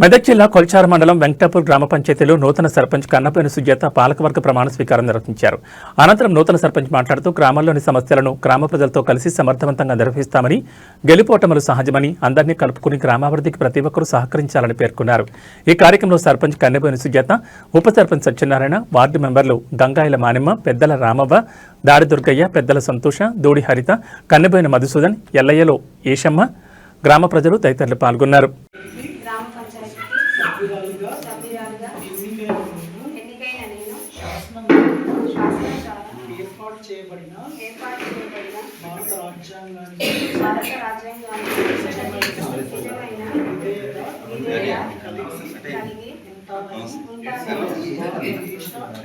మెదక్ జిల్లా కొల్చార మండలం వెంకటాపూర్ గ్రామ పంచాయతీలో నూతన సర్పంచ్ కన్నపేని సుజాత పాలకవర్గ ప్రమాణ స్వీకారం నిర్వహించారు. అనంతరం నూతన సర్పంచ్ మాట్లాడుతూ గ్రామాల్లోని సమస్యలను గ్రామ ప్రజలతో కలిసి సమర్థవంతంగా నిర్వహిస్తామని, గెలుపోటములు సహజమని, అందరినీ కలుపుకుని గ్రామాభివృద్ధికి ప్రతి ఒక్కరూ సహకరించాలని పేర్కొన్నారు. ఈ కార్యక్రమంలో సర్పంచ్ కన్నపేని సుజాత, ఉప సర్పంచ్ సత్యనారాయణ, వార్డు మెంబర్లు గంగాయిల మానిమ్మ, పెద్దల రామవ్వ, దాడి దుర్గయ్య, పెద్దల సంతోష, దూడి హరిత, కన్నబోయిన మధుసూదన్, ఎల్లయ్యలో ఏషమ్మ, గ్రామ ప్రజలు తదితరులు పాల్గొన్నారు. సభ్యురాలుగా ఎన్నికైన నేను ఏర్పాటు చేయబడిన భారత రాజ్యాంగానికి నిజమైన విధేయత కలిగి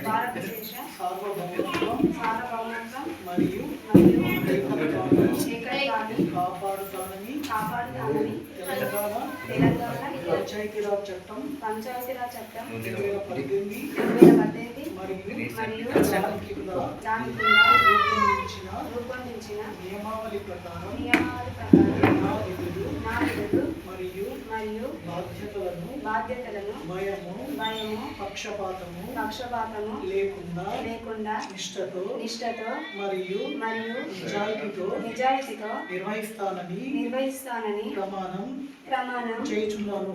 భారతదేశ సార్వభౌమత్వం మరియు ఏకత్వాన్ని కాపాడుతానని తెలంగాణ పంచాయతీరాజ్ చట్టం 2018 మరియు దాని కింద రూపొందించిన నియమావళి ప్రకారం నా విధులు మరియు బాధ్యతలను భయము పక్షపాతము లేకుండా నిష్ఠతో మరియు నిజాయితీతో నిర్వహిస్తానని ప్రమాణం చేయుచున్నాను.